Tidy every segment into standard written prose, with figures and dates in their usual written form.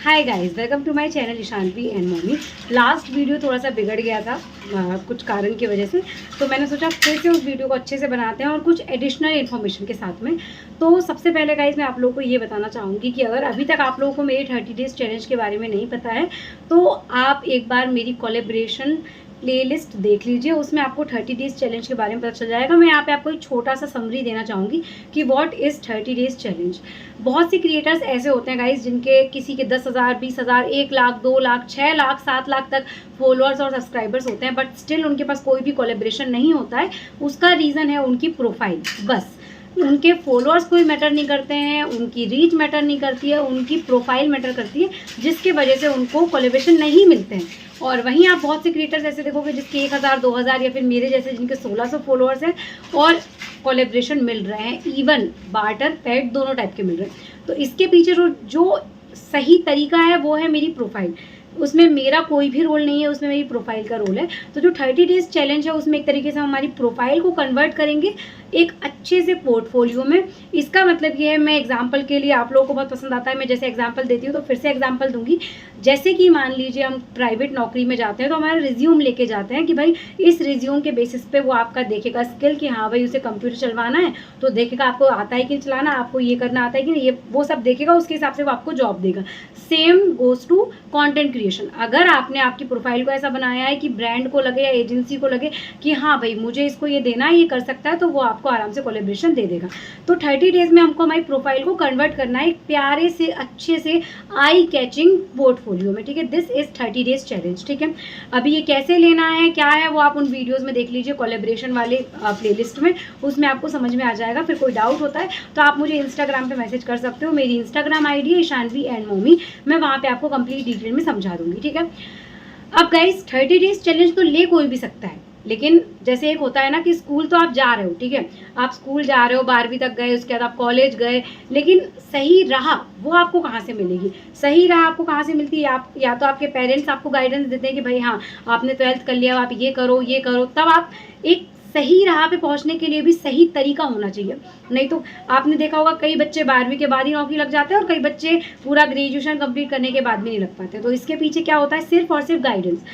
Hi guys, welcome to my channel Ishanvi and mummy. Last video थोड़ा सा बिगड़ गया था कुछ कारण की वजह से, तो मैंने सोचा फिर से उस वीडियो को अच्छे से बनाते हैं और कुछ एडिशनल इन्फॉर्मेशन के साथ में। तो सबसे पहले गाइस मैं आप लोगों को ये बताना चाहूँगी कि अगर अभी तक आप लोगों को मेरे 30 डेज़ चैलेंज के बारे में नहीं पता है तो आप एक बार मेरी कोलैबोरेशन प्लेलिस्ट देख लीजिए, उसमें आपको 30 डेज़ चैलेंज के बारे में पता चल जाएगा। मैं यहाँ पे आपको एक छोटा सा समरी देना चाहूँगी कि व्हाट इज़ 30 डेज़ चैलेंज। बहुत सी क्रिएटर्स ऐसे होते हैं गाइस जिनके किसी के 10,000, 20,000, 1 लाख, 2 लाख, 6 लाख, 7 लाख तक फॉलोअर्स और सब्सक्राइबर्स होते हैं, बट स्टिल उनके पास कोई भी कोलैबोरेशन नहीं होता है। उसका रीज़न है उनकी प्रोफाइल। बस उनके फॉलोअर्स कोई मैटर नहीं करते हैं, उनकी रीच मैटर नहीं करती है, उनकी प्रोफाइल मैटर करती है, जिसके वजह से उनको कोलैबोरेशन नहीं मिलते हैं। और वहीं आप बहुत से क्रिएटर्स ऐसे देखोगे जिसके 1,000, 2,000 या फिर मेरे जैसे जिनके 1600 फॉलोअर्स हैं और कोलैबोरेशन मिल रहे हैं, इवन बार्टर पेड दोनों टाइप के मिल रहे हैं। तो इसके पीछे जो सही तरीका है वो है मेरी प्रोफाइल। उसमें मेरा कोई भी रोल नहीं है, उसमें मेरी प्रोफाइल का रोल है। तो जो 30 डेज़ चैलेंज है उसमें एक तरीके से हम हमारी प्रोफाइल को कन्वर्ट करेंगे एक अच्छे से पोर्टफोलियो में। इसका मतलब ये है, मैं एग्जांपल के लिए, आप लोगों को बहुत पसंद आता है मैं जैसे एग्जांपल देती हूँ तो फिर से एग्जांपल दूंगी। जैसे कि मान लीजिए हम प्राइवेट नौकरी में जाते हैं तो हमारा रिज्यूम लेके जाते हैं कि भाई इस रिज्यूम के बेसिस पे वो आपका देखेगा स्किल कि हाँ भाई उसे कंप्यूटर चलवाना है, तो देखेगा आपको आता है कि नहीं चलाना, आपको ये करना आता है कि नहीं, ये वो सब देखेगा, उसके हिसाब से वो आपको जॉब देगा। Same goes to content creation. अगर आपने आपकी प्रोफाइल को ऐसा बनाया है कि ब्रांड को लगे या एजेंसी को लगे कि हाँ भाई मुझे इसको ये देना है, ये कर सकता है, तो वो आपको आराम से कोलैबोरेशन दे देगा। तो 30 डेज़ में हमको हमारी प्रोफाइल को कन्वर्ट करना है एक प्यारे से अच्छे से आई कैचिंग पोर्टफोलियो में। ठीक है, दिस इज 30 डेज़ चैलेंज। ठीक है, अभी ये कैसे लेना है क्या है वो आप उन वीडियोज़ में देख लीजिए, कोलैबोरेशन वाले प्लेलिस्ट में, उसमें आपको समझ में आ जाएगा। फिर कोई डाउट होता है तो आप मुझे इंस्टाग्राम पे मैसेज कर सकते हो। मेरी इंस्टाग्राम आईडी है ईशानवी एंड मोमी, मैं वहाँ पे आपको कंप्लीट डिटेल में समझा दूंगी। ठीक है, अब गाइस 30 डेज़ चैलेंज तो ले कोई भी सकता है, लेकिन जैसे एक होता है ना कि स्कूल तो आप जा रहे हो, ठीक है, आप स्कूल जा रहे हो, 12वीं तक गए, उसके बाद आप कॉलेज गए, लेकिन सही राह वो आपको कहाँ से मिलेगी? सही राह आपको कहाँ से मिलती है? आप या तो आपके पेरेंट्स आपको गाइडेंस देते हैं कि भाई हाँ आपने 12th कर लिया, आप ये करो, तब आप एक सही राह पे पहुंचने के लिए भी सही तरीका होना चाहिए। नहीं तो आपने देखा होगा कई बच्चे 12वीं के बाद ही नौकरी लग जाते हैं और कई बच्चे पूरा ग्रेजुएशन कंप्लीट करने के बाद भी नहीं लग पाते। तो इसके पीछे क्या होता है? सिर्फ और सिर्फ गाइडेंस।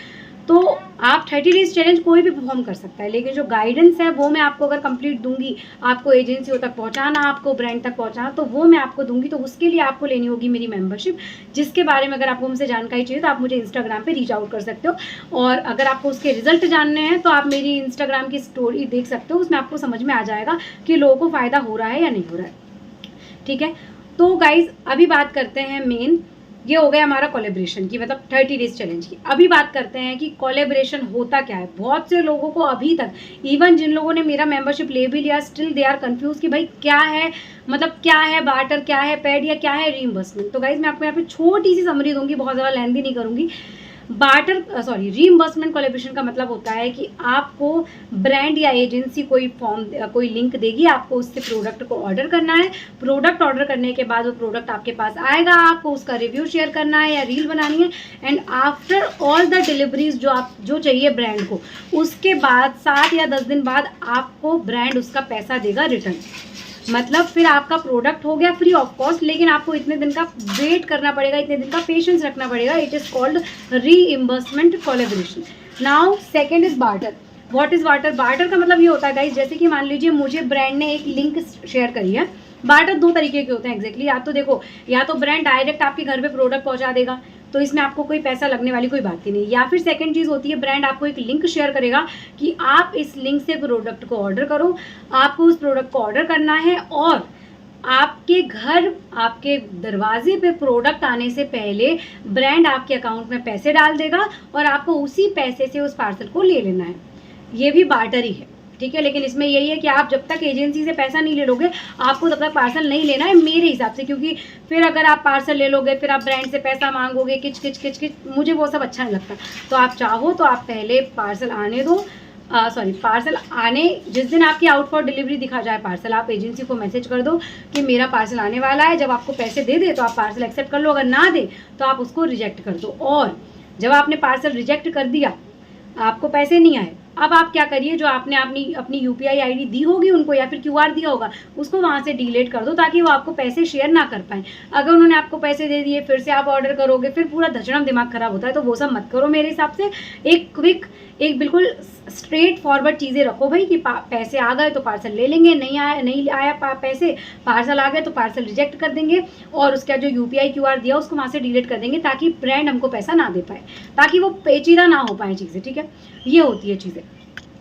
तो आप 30 डेज़ चैलेंज कोई भी परफॉर्म कर सकता है, लेकिन जो गाइडेंस है वो मैं आपको अगर कंप्लीट दूंगी, आपको एजेंसियों तक पहुंचाना, आपको ब्रांड तक पहुंचाना, तो वो मैं आपको दूंगी। तो उसके लिए आपको लेनी होगी मेरी मेंबरशिप, जिसके बारे में अगर आपको मुझसे जानकारी चाहिए तो आप मुझे इंस्टाग्राम पे रीच आउट कर सकते हो। और अगर आपको उसके रिजल्ट जानने हैं तो आप मेरी इंस्टाग्राम की स्टोरी देख सकते हो, उसमें आपको समझ में आ जाएगा कि लोगों को फ़ायदा हो रहा है या नहीं हो रहा है। ठीक है, तो गाइज अभी बात करते हैं मेन, ये हो गया हमारा कोलैबोरेशन की, मतलब 30 डेज़ चैलेंज की। अभी बात करते हैं कि कोलैबोरेशन होता क्या है। बहुत से लोगों को अभी तक, इवन जिन लोगों ने मेरा मेंबरशिप ले भी लिया, स्टिल दे आर कंफ्यूज कि भाई क्या है, मतलब क्या है बार्टर, क्या है पेड या क्या है रीइंबर्समेंट। तो गाइज मैं आपको यहाँ पे छोटी सी समरी दूंगी, बहुत ज़्यादा लेंथी नहीं करूँगी। रीइंबर्समेंट कोलैबोरेशन का मतलब होता है कि आपको ब्रांड या एजेंसी कोई लिंक देगी, आपको उससे प्रोडक्ट को ऑर्डर करना है। प्रोडक्ट ऑर्डर करने के बाद वो प्रोडक्ट आपके पास आएगा, आपको उसका रिव्यू शेयर करना है या रील बनानी है, and after all the deliveries जो चाहिए ब्रांड को, उसके बाद 7 या 10 दिन बाद आपको ब्रांड उसका पैसा देगा रिटर्न। मतलब फिर आपका प्रोडक्ट हो गया फ्री ऑफ कॉस्ट, लेकिन आपको इतने दिन का वेट करना पड़ेगा, इतने दिन का पेशेंस रखना पड़ेगा। It is called reimbursement collaboration. Now second is barter. What is barter? Barter का मतलब ये होता है गाइस, जैसे कि मान लीजिए मुझे ब्रांड ने एक लिंक शेयर करी है। बार्टर दो तरीके के होते हैं एग्जैक्टली। या तो देखो, या तो ब्रांड डायरेक्ट आपके घर पे प्रोडक्ट पहुंचा देगा, तो इसमें आपको कोई पैसा लगने वाली कोई बात ही नहीं। या फिर सेकंड चीज़ होती है, ब्रांड आपको एक लिंक शेयर करेगा कि आप इस लिंक से प्रोडक्ट को ऑर्डर करो, आपको उस प्रोडक्ट को ऑर्डर करना है और आपके घर, आपके दरवाजे पे प्रोडक्ट आने से पहले ब्रांड आपके अकाउंट में पैसे डाल देगा और आपको उसी पैसे से उस पार्सल को ले लेना है। ये भी बार्टर ही है। ठीक है, लेकिन इसमें यही है कि आप जब तक एजेंसी से पैसा नहीं ले लोगे, आपको तब तक पार्सल नहीं लेना है मेरे हिसाब से, क्योंकि फिर अगर आप पार्सल ले लोगे फिर आप ब्रांड से पैसा मांगोगे, किच किच किच किच, मुझे वो सब अच्छा नहीं लगता। तो आप चाहो तो आप पहले पार्सल आने दो, पार्सल आने जिस दिन आपकी आउट फॉर डिलीवरी दिखा जाए पार्सल, आप एजेंसी को मैसेज कर दो कि मेरा पार्सल आने वाला है। जब आपको पैसे दे दे तो आप पार्सल एक्सेप्ट कर लो, अगर ना दे तो आप उसको रिजेक्ट कर दो। और जब आपने पार्सल रिजेक्ट कर दिया, आपको पैसे नहीं आए, अब आप क्या करिए, जो आपने अपनी UPI ID दी होगी उनको या फिर QR दिया होगा, उसको वहाँ से डिलीट कर दो ताकि वो आपको पैसे शेयर ना कर पाएँ। अगर उन्होंने आपको पैसे दे दिए, फिर से आप ऑर्डर करोगे, फिर पूरा धचड़म दिमाग खराब होता है, तो वो सब मत करो मेरे हिसाब से। एक क्विक, एक बिल्कुल स्ट्रेट फॉरवर्ड चीज़ें रखो भाई कि पैसे आ गए तो पार्सल ले लेंगे, नहीं आया पैसे, पार्सल आ गए तो पार्सल रिजेक्ट कर देंगे और उसका जो UPI QR दिया उसको वहाँ से डिलीट कर देंगे ताकि ब्रांड हमको पैसा ना दे पाए, ताकि वो पेचीदा ना हो पाए चीज़ें, ठीक है। ये होती है चीज़ें।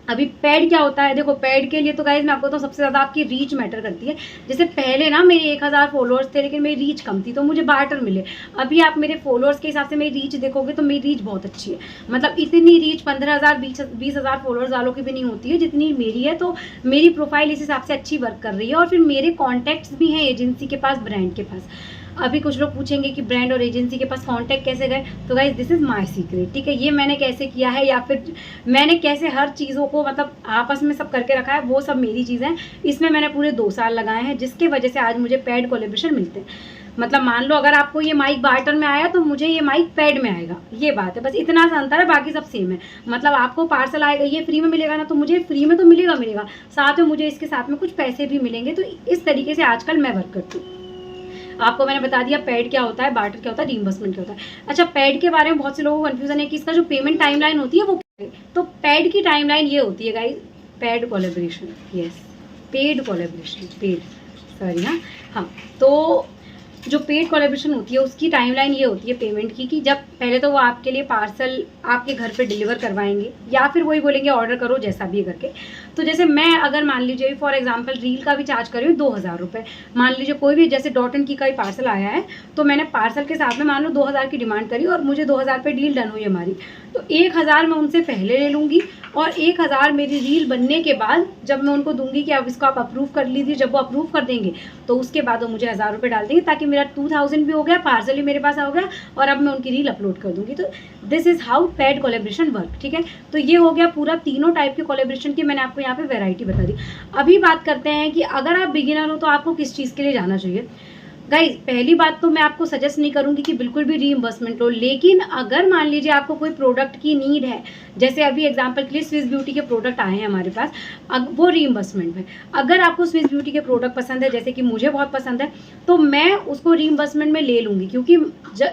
अभी पेड क्या होता है, देखो पेड के लिए तो गाइज मैं आपको तो सबसे ज़्यादा आपकी रीच मैटर करती है। जैसे पहले ना मेरे 1000 फॉलोअर्स थे लेकिन मेरी रीच कम थी तो मुझे बार्टर मिले। अभी आप मेरे फॉलोअर्स के हिसाब से मेरी रीच देखोगे तो मेरी रीच बहुत अच्छी है, मतलब इतनी रीच 15,000 20,000 फॉलोअर्स वालों की भी नहीं होती है जितनी मेरी है। तो मेरी प्रोफाइल इस हिसाब से अच्छी वर्क कर रही है और फिर मेरे कॉन्टैक्ट्स भी हैं एजेंसी के पास, ब्रांड के पास। अभी कुछ लोग पूछेंगे कि ब्रांड और एजेंसी के पास कांटेक्ट कैसे गए, तो guys this is my secret, ठीक है। ये मैंने कैसे किया है या फिर मैंने कैसे हर चीज़ों को मतलब आपस में सब करके रखा है, वो सब मेरी चीज़ें हैं। इसमें मैंने पूरे 2 साल लगाए हैं जिसकी वजह से आज मुझे पेड कोलैबोरेशन मिलते हैं। मतलब मान लो अगर आपको ये माइक बार्टर में आया तो मुझे ये माइक पेड में आएगा, ये बात है, बस इतना सा अंतर है, बाकी सब सेम है। मतलब आपको पार्सल आएगा ये फ्री में मिलेगा ना, तो मुझे फ्री में तो मिलेगा, साथ में मुझे इसके साथ में कुछ पैसे भी मिलेंगे। तो इस तरीके से आजकल मैं वर्क करती हूँ। आपको मैंने बता दिया पेड क्या होता है, बार्टर क्या होता है, रीइंबर्समेंट क्या होता है। अच्छा, पेड के बारे में बहुत से लोगों को कंफ्यूजन है कि इसका जो पेमेंट टाइमलाइन होती है वो क्या है। तो पेड की टाइमलाइन ये होती है guys, paid collaboration, yes paid collaboration, paid sorry हाँ तो जो पेड कोलैबोरेशन होती है उसकी टाइमलाइन ये होती है पेमेंट की, कि जब पहले तो वो आपके लिए पार्सल आपके घर पे डिलीवर करवाएंगे या फिर वही बोलेंगे ऑर्डर करो जैसा भी करके। तो जैसे मैं अगर मान लीजिए फॉर एग्जांपल रील का भी चार्ज कर रही हूँ 2000 रुपये, मान लीजिए कोई भी जैसे .in की का ही पार्सल आया है तो मैंने पार्सल के साथ में मान लो 2000 की डिमांड करी और मुझे 2000 पे डील डन हुई हमारी, तो 1000 मैं उनसे पहले ले लूँगी और 1000 मेरी रील बनने के बाद जब मैं उनको दूंगी कि अब इसको आप अप्रूव कर लीजिए, जब वो अप्रूव कर देंगे तो उसके बाद वो मुझे 1000 रुपये डाल देंगे ताकि मेरा 2000 भी हो गया, पार्सल भी मेरे पास आ गया और अब मैं उनकी रील अपलोड कर दूंगी। तो this is how paid collaboration work, ठीक है। तो ये हो गया पूरा तीनों टाइप के कोलैबोरेशन की मैंने आपको यहाँ पे वैरायटी बता दी। अभी बात करते हैं कि अगर आप बिगिनर हो तो आपको किस चीज़ के लिए जाना चाहिए। गाइज पहली बात तो मैं आपको सजेस्ट नहीं करूंगी कि बिल्कुल भी रीइंबर्समेंट लो, लेकिन अगर मान लीजिए आपको कोई प्रोडक्ट की नीड है, जैसे अभी एग्जांपल के लिए स्विस ब्यूटी के प्रोडक्ट आए हैं हमारे पास, वो रीइंबर्समेंट में, अगर आपको स्विस ब्यूटी के प्रोडक्ट पसंद है जैसे कि मुझे बहुत पसंद है तो मैं उसको रीइंबर्समेंट में ले लूँगी, क्योंकि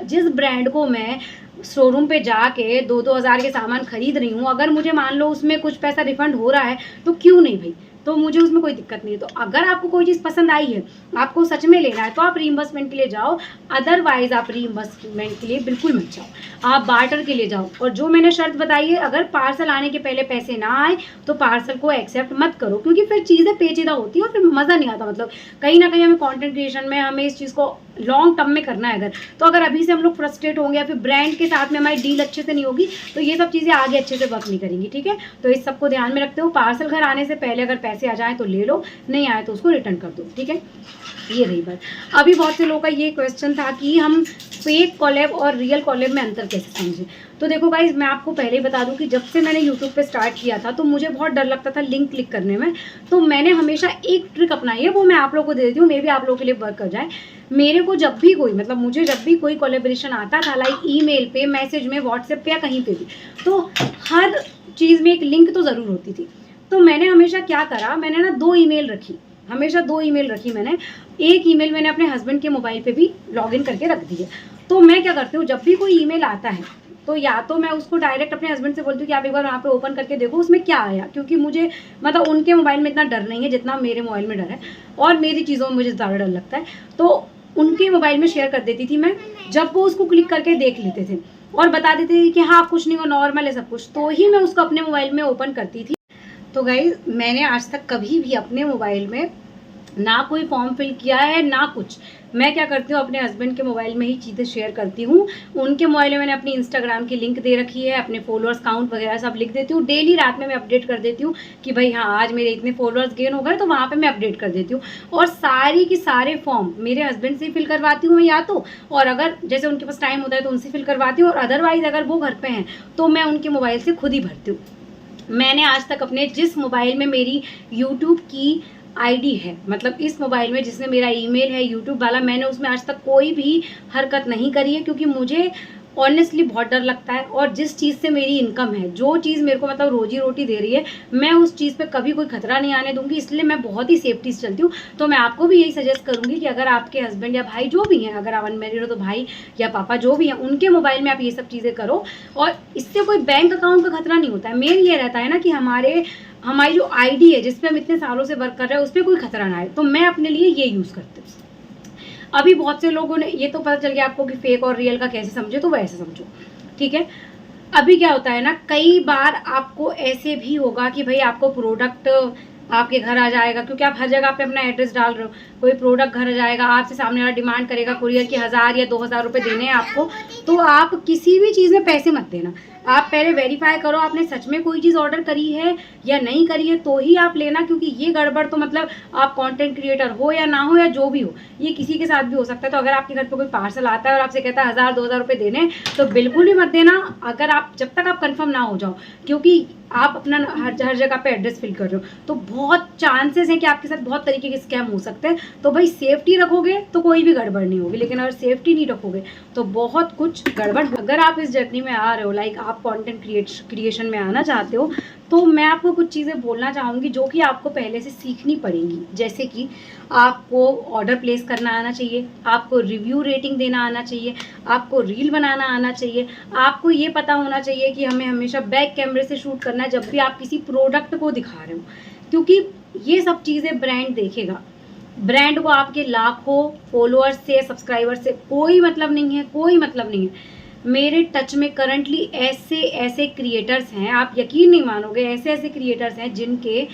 जिस ब्रांड को मैं शोरूम पे जाके 2-2 हज़ार के सामान खरीद रही हूँ, अगर मुझे मान लो उसमें कुछ पैसा रिफंड हो रहा है तो क्यों नहीं भाई, तो मुझे उसमें कोई दिक्कत नहीं है। तो अगर आपको कोई चीज़ पसंद आई है, आपको सच में लेना है तो आप रीइंबर्समेंट के लिए जाओ, अदरवाइज आप रीइंबर्समेंट के लिए बिल्कुल मत जाओ, आप बार्टर के लिए जाओ। और जो मैंने शर्त बताई है, अगर पार्सल आने के पहले पैसे ना आए तो पार्सल को एक्सेप्ट मत करो, क्योंकि फिर चीज़ें पेचीदा होती है और फिर मज़ा नहीं आता। मतलब कहीं ना कहीं हमें कॉन्टेंट क्रिएशन में हमें इस चीज़ को लॉन्ग टर्म में करना है, तो अगर अभी से हम लोग फ्रस्ट्रेट होंगे या फिर ब्रांड के साथ में हमारी डील अच्छे से नहीं होगी तो ये सब चीज़ें आगे अच्छे से वर्क नहीं करेंगी, ठीक है। तो इस सबको ध्यान में रखते हो, पार्सल घर आने से पहले अगर पैसे आ जाएँ तो ले लो, नहीं आए तो उसको रिटर्न कर दो, ठीक है। ये रही बात। अभी बहुत से लोगों का ये क्वेश्चन था कि हम फेक कॉलेब और रियल कॉलेब में अंतर कैसे समझें। तो देखो गाइज, मैं आपको पहले ही बता दूं कि जब से मैंने यूट्यूब पे स्टार्ट किया था तो मुझे बहुत डर लगता था लिंक क्लिक करने में, तो मैंने हमेशा एक ट्रिक अपनाई है, वो मैं आप लोगों को दे देती हूँ, मे भी आप लोगों के लिए वर्क कर जाए। मेरे को जब भी कोई मतलब मुझे जब भी कोई कोलेब्रेशन आता था, लाइक ईमेल पे, मैसेज में, व्हाट्सएप पे या कहीं पे भी, तो हर चीज़ में एक लिंक तो ज़रूर होती थी। तो मैंने हमेशा क्या करा, मैंने ना 2 ईमेल रखी, हमेशा 2 ईमेल रखी मैंने। एक ईमेल मैंने अपने हस्बैंड के मोबाइल पे भी लॉगिन करके रख दी है। तो मैं क्या करती हूँ, जब भी कोई ईमेल आता है तो या तो मैं उसको डायरेक्ट अपने हस्बैंड से बोलती हूँ कि आप एक बार वहाँ पे ओपन करके देखो उसमें क्या आया, क्योंकि मुझे मतलब उनके मोबाइल में इतना डर नहीं है जितना मेरे मोबाइल में डर है, और मेरी चीज़ों में मुझे ज़्यादा डर लगता है। तो उनके मोबाइल में शेयर कर देती थी मैं, जब वो उसको क्लिक करके देख लेते थे और बता देते थे कि हाँ कुछ नहीं, वो नॉर्मल है सब कुछ, तो ही मैं उसको अपने मोबाइल में ओपन करती थी। तो गाइज, मैंने आज तक कभी भी अपने मोबाइल में ना कोई फॉर्म फिल किया है ना कुछ। मैं क्या करती हूँ, अपने हस्बैंड के मोबाइल में ही चीज़ें शेयर करती हूँ। उनके मोबाइल में मैंने अपनी इंस्टाग्राम की लिंक दे रखी है, अपने फॉलोअर्स काउंट वगैरह सब लिख देती हूँ। डेली रात में मैं अपडेट कर देती हूँ कि भाई हाँ आज मेरे इतने फॉलोअर्स गेन हो गए, तो वहाँ पे मैं अपडेट कर देती हूँ। और सारी की सारे फॉर्म मेरे हस्बैंड से फिल करवाती हूँ मैं, या तो, और अगर जैसे उनके पास टाइम होता है तो उनसे फिल करवाती हूँ, और अदरवाइज़ अगर वो घर पर हैं तो मैं उनके मोबाइल से खुद ही भरती हूँ। मैंने आज तक अपने जिस मोबाइल में मेरी यूट्यूब की आईडी है, मतलब इस मोबाइल में जिसमें मेरा ईमेल है यूट्यूब वाला, मैंने उसमें आज तक कोई भी हरकत नहीं करी है, क्योंकि मुझे ऑनेस्टली बहुत डर लगता है। और जिस चीज़ से मेरी इनकम है, जो चीज़ मेरे को मतलब रोजी रोटी दे रही है, मैं उस चीज़ पे कभी कोई खतरा नहीं आने दूंगी, इसलिए मैं बहुत ही सेफ्टी से चलती हूँ। तो मैं आपको भी यही सजेस्ट करूंगी कि अगर आपके हस्बैंड या भाई जो भी हैं, अगर आप अनमेरिड हो तो भाई या पापा जो भी हैं, उनके मोबाइल में आप ये सब चीज़ें करो। और इससे कोई बैंक अकाउंट का खतरा नहीं होता है। मेन ये रहता है ना कि हमारी जो आईडी है जिस पे हम इतने सालों से वर्क कर रहे हैं, उस पर कोई खतरा ना आए। तो मैं अपने लिए ये यूज़ करती हूँ। अभी बहुत से लोगों ने ये तो पता चल गया आपको कि फेक और रियल का कैसे समझो, तो वैसे समझो, ठीक है। अभी क्या होता है ना, कई बार आपको ऐसे भी होगा कि भाई आपको प्रोडक्ट आपके घर आ जाएगा, क्योंकि आप हर जगह पे अपना एड्रेस डाल रहे हो। कोई प्रोडक्ट घर आ जाएगा, आपसे सामने वाला डिमांड करेगा कुरियर की 1000 या 2000 रुपये देने हैं आपको। तो आप किसी भी चीज़ में पैसे मत देना। आप पहले वेरीफाई करो आपने सच में कोई चीज़ ऑर्डर करी है या नहीं करी है, तो ही आप लेना। क्योंकि ये गड़बड़ तो मतलब आप कंटेंट क्रिएटर हो या ना हो या जो भी हो, ये किसी के साथ भी हो सकता है। तो अगर आपके घर पे कोई पार्सल आता है और आपसे कहता है 1000-2000 रुपये देने, तो बिल्कुल भी मत देना, अगर आप जब तक आप कंफर्म ना हो जाओ। क्योंकि आप अपना हर जगह पे एड्रेस फिल कर रहे हो, तो बहुत चांसेस हैं कि आपके साथ बहुत तरीके के स्कैम हो सकते हैं। तो भाई सेफ्टी रखोगे तो कोई भी गड़बड़ नहीं होगी, लेकिन अगर सेफ्टी नहीं रखोगे तो बहुत कुछ गड़बड़। अगर आप इस जर्नी में आ रहे हो, लाइक आप कंटेंट क्रिएशन में आना चाहते हो, तो मैं आपको कुछ चीज़ें बोलना चाहूँगी जो कि आपको पहले से सीखनी पड़ेंगी। जैसे कि आपको ऑर्डर प्लेस करना आना चाहिए, आपको रिव्यू रेटिंग देना आना चाहिए, आपको रील बनाना आना चाहिए, आपको ये पता होना चाहिए कि हमें हमेशा बैक कैमरे से शूट करना है जब भी आप किसी प्रोडक्ट को दिखा रहे हो। क्योंकि ये सब चीज़ें ब्रांड देखेगा। ब्रांड को आपके लाखों फॉलोअर्स से, सब्सक्राइबर से कोई मतलब नहीं है, कोई मतलब नहीं है। मेरे टच में करंटली ऐसे ऐसे क्रिएटर्स हैं, आप यकीन नहीं मानोगे, ऐसे ऐसे क्रिएटर्स हैं जिनके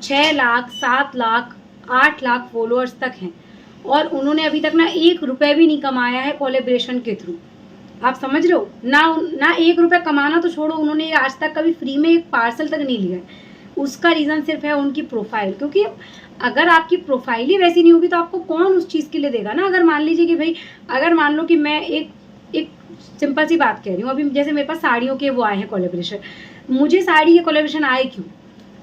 6 लाख, 7 लाख, 8 लाख फॉलोअर्स तक हैं, और उन्होंने अभी तक ना 1 रुपये भी नहीं कमाया है कोलैबोरेशन के थ्रू। आप समझ रहे हो ना 1 रुपये कमाना तो छोड़ो, उन्होंने आज तक कभी फ्री में एक पार्सल तक नहीं लिया है। उसका रीज़न सिर्फ है उनकी प्रोफाइल। क्योंकि अगर आपकी प्रोफाइल ही वैसी नहीं होगी तो आपको कौन उस चीज़ के लिए देगा ना। अगर मान लीजिए कि भाई, अगर मान लो कि मैं एक सिंपल सी बात कह रही हूँ, अभी जैसे मेरे पास साड़ियों के वो आए हैं कोलैबोरेशन, मुझे साड़ी के कोलैबोरेशन आए क्यों?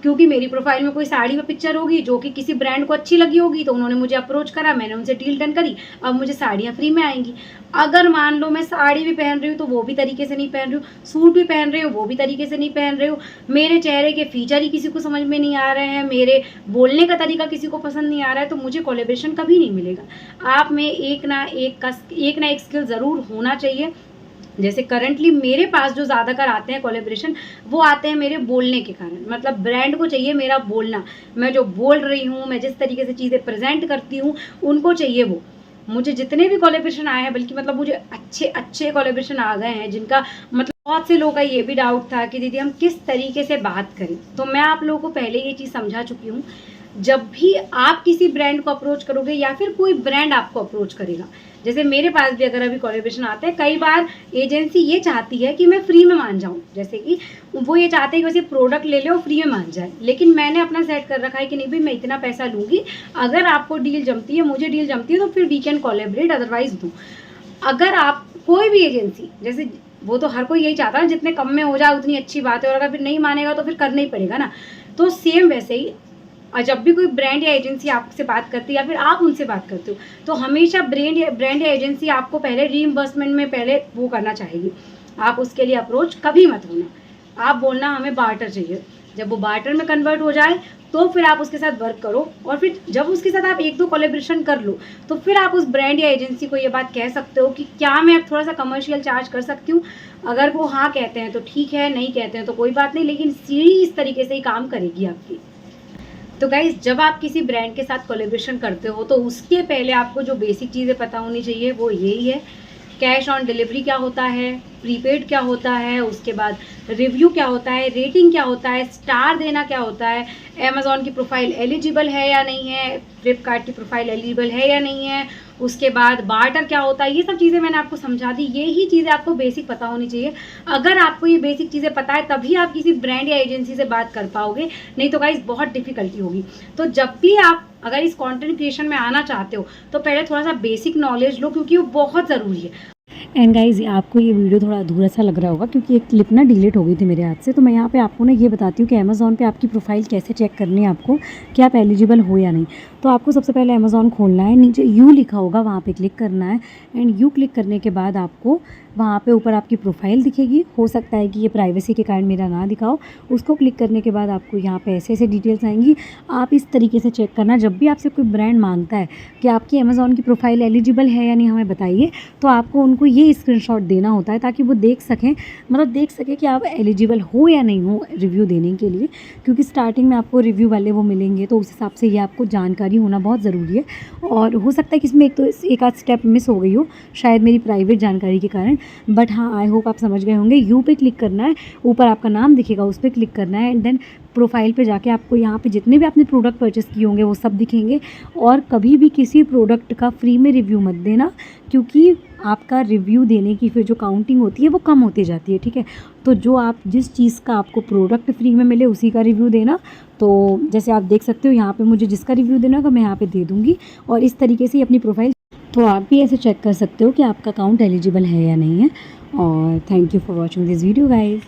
क्योंकि मेरी प्रोफाइल में कोई साड़ी में पिक्चर होगी जो कि किसी ब्रांड को अच्छी लगी होगी, तो उन्होंने मुझे अप्रोच करा, मैंने उनसे डील डन करी, अब मुझे साड़ियाँ फ्री में आएंगी। अगर मान लो मैं साड़ी भी पहन रही हूँ तो वो भी तरीके से नहीं पहन रही हूँ, सूट भी पहन रही हूँ वो भी तरीके से नहीं पहन रही हूँ, मेरे चेहरे के फीचर ही किसी को समझ में नहीं आ रहे हैं, मेरे बोलने का तरीका किसी को पसंद नहीं आ रहा है, तो मुझे कोलैबोरेशन कभी नहीं मिलेगा। आप में एक ना एक स्किल ज़रूर होना चाहिए। जैसे करंटली मेरे पास जो ज़्यादातर आते हैं कोलैबोरेशन, वो आते हैं मेरे बोलने के कारण। मतलब ब्रांड को चाहिए मेरा बोलना, मैं जो बोल रही हूँ, मैं जिस तरीके से चीज़ें प्रेजेंट करती हूँ, उनको चाहिए वो। मुझे जितने भी कोलैबोरेशन आए हैं, बल्कि मतलब मुझे अच्छे अच्छे कोलैबोरेशन आ गए हैं जिनका मतलब बहुत से लोगों का ये भी डाउट था कि दीदी हम किस तरीके से बात करें। तो मैं आप लोगों को पहले ये चीज़ समझा चुकी हूँ। जब भी आप किसी ब्रांड को अप्रोच करोगे या फिर कोई ब्रांड आपको अप्रोच करेगा, जैसे मेरे पास भी अगर अभी कोलैबोरेशन आते हैं, कई बार एजेंसी ये चाहती है कि मैं फ्री में मान जाऊं। जैसे कि वो ये चाहते हैं कि वैसे प्रोडक्ट ले ले और फ्री में मान जाए, लेकिन मैंने अपना सेट कर रखा है कि नहीं भाई, मैं इतना पैसा लूँगी, अगर आपको डील जमती है, मुझे डील जमती है, तो फिर वी कैन कोलैबोरेट, अदरवाइज दो। अगर आप कोई भी एजेंसी, जैसे वो तो हर कोई यही चाहता है जितने कम में हो जाए उतनी अच्छी बात है, और अगर फिर नहीं मानेगा तो फिर करना ही पड़ेगा ना। तो सेम वैसे ही, और जब भी कोई ब्रांड या एजेंसी आपसे बात करती है या फिर आप उनसे बात करते हो, तो हमेशा ब्रांड या एजेंसी आपको पहले रीइंबर्समेंट में पहले वो करना चाहेगी। आप उसके लिए अप्रोच कभी मत होना। आप बोलना हमें बार्टर चाहिए, जब वो बार्टर में कन्वर्ट हो जाए तो फिर आप उसके साथ वर्क करो, और फिर जब उसके साथ आप 1-2 कोलैबोरेशन कर लो, तो फिर आप उस ब्रांड या एजेंसी को ये बात कह सकते हो कि क्या मैं अब थोड़ा सा कमर्शियल चार्ज कर सकती हूँ। अगर वो हाँ कहते हैं तो ठीक है, नहीं कहते हैं तो कोई बात नहीं, लेकिन सीढ़ी इस तरीके से ही काम करेगी आपकी। तो गाइज, जब आप किसी ब्रांड के साथ कोलैबोरेशन करते हो तो उसके पहले आपको जो बेसिक चीज़ें पता होनी चाहिए वो यही है, कैश ऑन डिलीवरी क्या होता है, प्रीपेड क्या होता है, उसके बाद रिव्यू क्या होता है, रेटिंग क्या होता है, स्टार देना क्या होता है, अमेज़ॉन की प्रोफाइल एलिजिबल है या नहीं है, फ्लिपकार्ट की प्रोफाइल एलिजिबल है या नहीं है, उसके बाद बार्टर क्या होता है। ये सब चीज़ें मैंने आपको समझा दी, ये ही चीज़ें आपको बेसिक पता होनी चाहिए। अगर आपको ये बेसिक चीज़ें पता है तभी आप किसी ब्रांड या एजेंसी से बात कर पाओगे, नहीं तो गाइस बहुत डिफिकल्टी होगी। तो जब भी आप अगर इस कंटेंट क्रिएशन में आना चाहते हो तो पहले थोड़ा सा बेसिक नॉलेज लो, क्योंकि वो बहुत ज़रूरी है। एंड गाइज आपको ये वीडियो थोड़ा अधूरा सा लग रहा होगा क्योंकि एक क्लिप ना डिलीट हो गई थी मेरे हाथ से। तो मैं यहाँ पे आपको ना ये बताती हूँ कि अमेज़ॉन पे आपकी प्रोफाइल कैसे चेक करनी है आपको, कि आप एलिजिबल हो या नहीं। तो आपको सबसे पहले अमेज़ॉन खोलना है, नीचे यू लिखा होगा वहाँ पे क्लिक करना है। एंड यू क्लिक करने के बाद आपको वहाँ पे ऊपर आपकी प्रोफाइल दिखेगी। हो सकता है कि ये प्राइवेसी के कारण मेरा ना दिखाओ। उसको क्लिक करने के बाद आपको यहाँ पे ऐसे ऐसे डिटेल्स आएंगी। आप इस तरीके से चेक करना, जब भी आपसे कोई ब्रांड मांगता है कि आपकी अमेज़ॉन की प्रोफाइल एलिजिबल है या नहीं हमें बताइए, तो आपको उनको ये स्क्रीनशॉट देना होता है ताकि वो देख सकें, मतलब देख सकें कि आप एलिजिबल हो या नहीं हो रिव्यू देने के लिए। क्योंकि स्टार्टिंग में आपको रिव्यू वाले वो मिलेंगे, तो उस हिसाब से ये आपको जानकारी होना बहुत ज़रूरी है। और हो सकता है कि इसमें एक आध स्टेप मिस हो गई हो शायद मेरी प्राइवेट जानकारी के कारण, बट हाँ आई होप आप समझ गए होंगे। यू पे क्लिक करना है, ऊपर आपका नाम दिखेगा उस पर क्लिक करना है। एंड देन प्रोफाइल पे जाके आपको यहाँ पे जितने भी आपने प्रोडक्ट परचेस किए होंगे वो सब दिखेंगे। और कभी भी किसी प्रोडक्ट का फ्री में रिव्यू मत देना, क्योंकि आपका रिव्यू देने की फिर जो काउंटिंग होती है वो कम होती जाती है, ठीक है। तो जो आप जिस चीज़ का आपको प्रोडक्ट फ्री में मिले उसी का रिव्यू देना। तो जैसे आप देख सकते हो यहाँ पे मुझे जिसका रिव्यू देना होगा मैं यहाँ पे दे दूँगी, और इस तरीके से अपनी प्रोफाइल, तो आप भी ऐसे चेक कर सकते हो कि आपका अकाउंट एलिजिबल है या नहीं है। और thank you for watching this video guys.